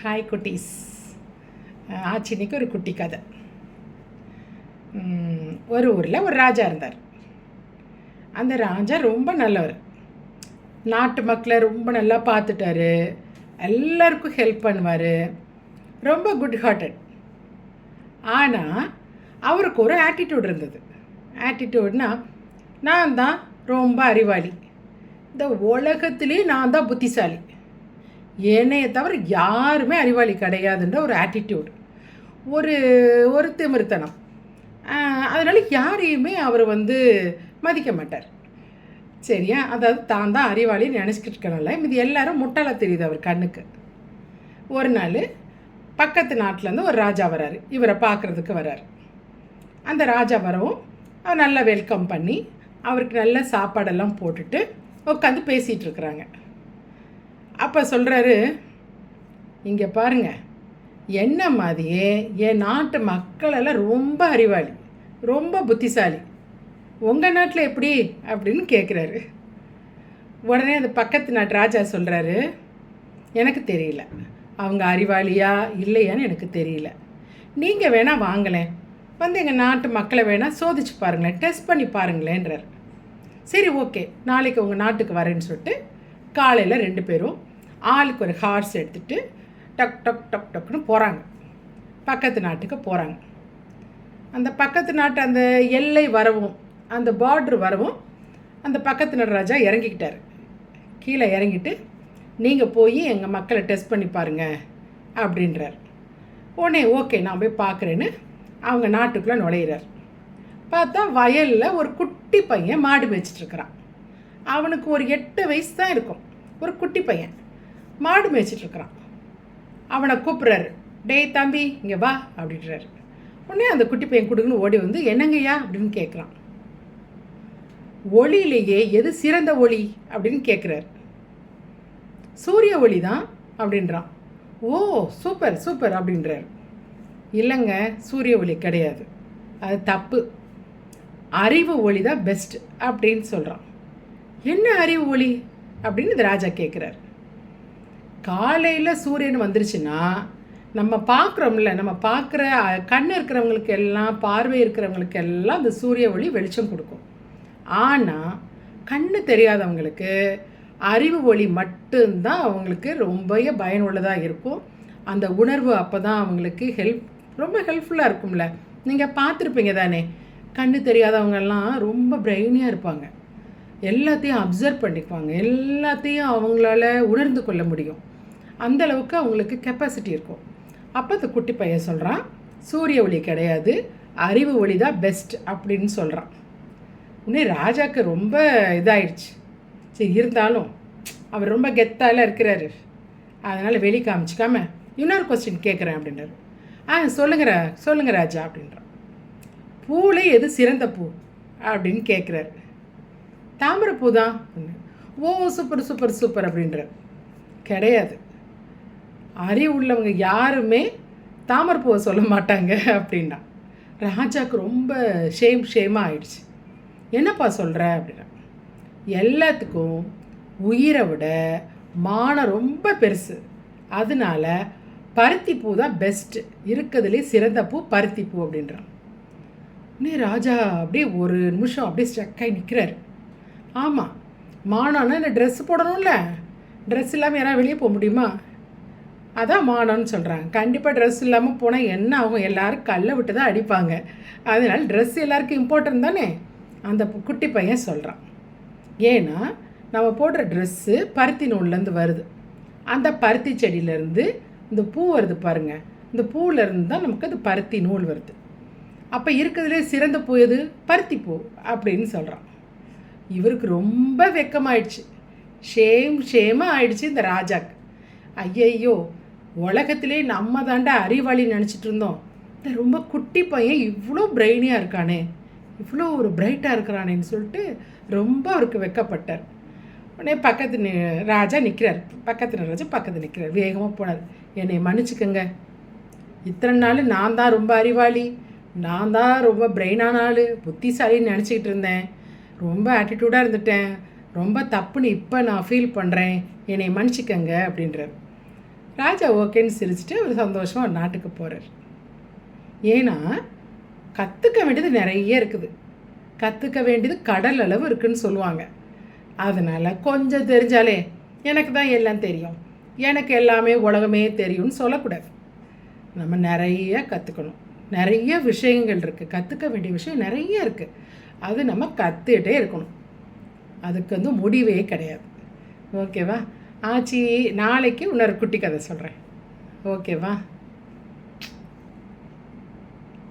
Hi குட்டீஸ். ஆச்சு இன்னைக்கு ஒரு குட்டி கதை. ஒரு ஊரில் ஒரு ராஜா இருந்தார். அந்த ராஜா ரொம்ப நல்லவர். நாட்டு மக்களை ரொம்ப நல்லா பார்த்துட்டாரு. எல்லாருக்கும் ஹெல்ப் பண்ணுவார். ரொம்ப குட் ஹார்ட்டட். ஆனால் அவருக்கு ஒரு ஆட்டிடியூட் இருந்தது. ஆட்டிடியூட்னா, நான் தான் ரொம்ப அறிவாளி, இந்த உலகத்துலேயே நான் தான் புத்திசாலி, என்னையை தவிர யாருமே அறிவாளி கிடையாதுன்ற ஒரு ஆட்டிடியூட், ஒரு ஒரு திமிர்த்தனம். அதனால் யாரையுமே அவர் மதிக்க மாட்டார். சரியா? அதாவது தான் தான் அறிவாளின்னு நினச்சிக்கிட்டு இருக்கனால இது எல்லாரும் முட்டாளாக தெரியுது அவர் கண்ணுக்கு. ஒரு நாள் பக்கத்து நாட்டிலேருந்து ஒரு ராஜா வராரு. இவரை பார்க்குறதுக்கு வராரு. அந்த ராஜா வரவும் அவர் நல்லா வெல்கம் பண்ணி அவருக்கு நல்ல சாப்பாடெல்லாம் போட்டுட்டு உட்காந்து பேசிகிட்டு இருக்கிறாங்க. அப்போ சொல்கிறாரு, இங்கே பாருங்கள், என்ன மாதிரியே என் நாட்டு மக்களெல்லாம் ரொம்ப அறிவாளி, ரொம்ப புத்திசாலி. உங்கள் நாட்டில் எப்படி அப்படின்னு கேட்குறாரு. உடனே அந்த பக்கத்து நாட்டு ராஜா சொல்கிறாரு, எனக்கு தெரியல, அவங்க அறிவாளியா இல்லையான்னு எனக்கு தெரியல. நீங்கள் வேணால் வாங்கலேன், எங்கள் நாட்டு மக்களை வேணால் சோதிச்சு பாருங்களேன், டெஸ்ட் பண்ணி பாருங்களேன்றார். சரி, ஓகே, நாளைக்கு உங்கள் நாட்டுக்கு வரேன்னு சொல்லிட்டு காலையில் 2 பேரும் ஆளுக்கு ஒரு ஹார்ஸ் எடுத்துகிட்டு டக் டக் டக் டக்குன்னு போகிறாங்க. பக்கத்து நாட்டுக்கு போகிறாங்க. அந்த பக்கத்து நாட்டு அந்த எல்லை வரவும், அந்த பார்ட்ரு வரவும், அந்த பக்கத்து நாட்டு ராஜா இறங்கிக்கிட்டார். கீழே இறங்கிட்டு, நீங்கள் போய் எங்கள் மக்களை டெஸ்ட் பண்ணி பாருங்கள் அப்படின்றார். உடனே ஓகே, நான் போய் பார்க்குறேன்னு அவங்க நாட்டுக்குள்ளே நுழையிறார். பார்த்தா வயலில் ஒரு குட்டி பையன் மாடு மேய்ச்சிட்ருக்கிறான். அவனுக்கு ஒரு 8 வயசு தான் இருக்கும். ஒரு குட்டி பையன் மாடு மேய்ச்சிட்ருக்கிறான். அவனை கூப்பிட்றாரு, டேய் தம்பி இங்கே வா அப்படின்றாரு. உடனே அந்த குட்டி பையன் கொடுக்குன்னு ஓடி வந்து, என்னங்கய்யா அப்படின்னு கேட்குறான். ஒளியிலேயே எது சிறந்த ஒளி அப்படின்னு கேட்குறாரு. சூரிய ஒளி தான் அப்படின்றான். ஓ, சூப்பர் சூப்பர் அப்படின்றார். இல்லைங்க, சூரிய ஒளி கிடையாது, அது தப்பு, அறிவு ஒளி தான் பெஸ்ட் அப்படின்னு சொல்கிறான். என்ன அறிவு ஒளி அப்படின்னு இந்த ராஜா கேட்குறாரு. காலையில் சூரியன் வந்துருச்சுன்னா நம்ம பார்க்குறோம்ல, நம்ம பார்க்குற கண் இருக்கிறவங்களுக்கு எல்லாம், பார்வை இருக்கிறவங்களுக்கு எல்லாம் அந்த சூரிய ஒளி வெளிச்சம் கொடுக்கும். ஆனால் கண்ணு தெரியாதவங்களுக்கு அறிவு ஒளி மட்டும்தான் அவங்களுக்கு ரொம்ப பயனுள்ளதாக இருக்கும். அந்த உணர்வு அப்போ தான் அவங்களுக்கு ரொம்ப ஹெல்ப்ஃபுல்லாக இருக்கும்ல. நீங்கள் பார்த்துருப்பீங்க தானே, கண்ணு தெரியாதவங்கெல்லாம் ரொம்ப பிரெயினியாக இருப்பாங்க, எல்லாத்தையும் அப்சர்வ் பண்ணிக்குவாங்க, எல்லாத்தையும் அவங்களால உணர்ந்து கொள்ள முடியும். அந்தளவுக்கு அவங்களுக்கு கெப்பாசிட்டி இருக்கும். அப்போ அந்த குட்டி பையன் சொல்கிறான், சூரிய ஒளி கிடையாது, அறிவு ஒளி தான் பெஸ்ட் அப்படின்னு சொல்கிறான். உடனே ராஜாவுக்கு ரொம்ப இதாயிடுச்சு. சரி, இருந்தாலும் அவர் ரொம்ப கெத்தால இருக்கிறாரு, அதனால் வெளி காமிச்சிக்காம இன்னொரு கொஸ்டின் கேட்குறேன் அப்படின்றாரு. சொல்லுங்க ராஜா அப்படின்றான். பூவில் எது சிறந்த பூ அப்படின்னு கேட்குறாரு. தாமரைப்பூ தான். ஓ, சூப்பர் சூப்பர் சூப்பர் அப்படின்றார். கிடையாது, அறிவு உள்ளவங்க யாருமே தாமரைப்பூவை சொல்ல மாட்டாங்க அப்படின்னா. ராஜாவுக்கு ரொம்ப ஷேமாக ஆயிடுச்சு. என்னப்பா சொல்கிற அப்படின்னா, எல்லாத்துக்கும் உயிரை விட மானம் ரொம்ப பெருசு, அதனால பருத்தி பூ தான் பெஸ்ட்டு, இருக்கிறதுலே சிறந்த பூ பருத்தி பூ அப்படின்றான். உடனே ராஜா அப்படியே ஒரு நிமிஷம் அப்படியே ஸ்ட்ரக்காகி நிற்கிறாரு. ஆமாம், மானம்னா இந்த ட்ரெஸ்ஸு போடணும்ல, ட்ரெஸ் இல்லாமல் யாராவது வெளியே போக முடியுமா? அதான் மானம்னு சொல்கிறாங்க. கண்டிப்பாக ட்ரெஸ் இல்லாமல் போனால் என்ன ஆகும், எல்லோரும் கல்லை விட்டு தான் அடிப்பாங்க. அதனால் ட்ரெஸ் எல்லாருக்கும் இம்பார்ட்டன்ட் தானே, அந்த குட்டி பையன் சொல்கிறான். ஏன்னா நம்ம போடுற ட்ரெஸ்ஸு பருத்தி நூல்லேருந்து வருது. அந்த பருத்தி செடியிலேருந்து இந்த பூ வருது பாருங்கள், இந்த பூவிலேருந்து தான் நமக்கு அது பருத்தி நூல் வருது. அப்போ இருக்கிறதுலே சிறந்த பூ எது? பருத்தி பூ அப்படின்னு சொல்கிறான். இவருக்கு ரொம்ப வெக்கமாயிடுச்சு, ஷேமாக ஆயிடுச்சு இந்த ராஜாக்கு. ஐயையோ, உலகத்திலே நம்ம தாண்டா அறிவாளின்னு நினச்சிட்டு இருந்தோம், இந்த ரொம்ப குட்டி பையன் இவ்வளோ பிரெயினியாக இருக்கானே, இவ்வளோ ஒரு பிரைட்டாக இருக்கிறானேன்னு சொல்லிட்டு ரொம்ப அவருக்கு வெக்கப்பட்டார். உடனே ராஜா நிற்கிறார். பக்கத்து நிற்கிறார். வேகமாக போனார். என்னை மன்னிச்சுக்கங்க, இத்தனை நாள் நான் தான் ரொம்ப அறிவாளி, நான் தான் ரொம்ப பிரெயினான ஆள், புத்திசாலின்னு நினச்சிக்கிட்டு இருந்தேன், ரொம்ப ஆட்டிடியூடாக இருந்துட்டேன், ரொம்ப தப்புன்னு இப்போ நான் ஃபீல் பண்ணுறேன், என்னை மன்னிச்சிக்கங்க அப்படின்றார். ராஜா ஓகேன்னு சிரிச்சுட்டு அவர் சந்தோஷமாக ஒரு நாட்டுக்கு போகிறார். ஏன்னா கற்றுக்க வேண்டியது நிறைய இருக்குது, கற்றுக்க வேண்டியது கடல் அளவு இருக்குதுன்னு சொல்லுவாங்க. அதனால் கொஞ்சம் தெரிஞ்சாலே எனக்கு தான் எல்லாம் தெரியும், எனக்கு எல்லாமே உலகமே தெரியும்னு சொல்லக்கூடாது. நம்ம நிறைய கற்றுக்கணும். நிறைய விஷயங்கள் இருக்குது, கற்றுக்க வேண்டிய விஷயம் நிறைய இருக்குது. அது நம்ம கற்றுக்கிட்டே இருக்கணும். அதுக்கு வந்து முடிவே கிடையாது. ஓகேவா? ஆச்சி நாளைக்கு இன்னொரு குட்டி கதை சொல்கிறேன். ஓகேவா?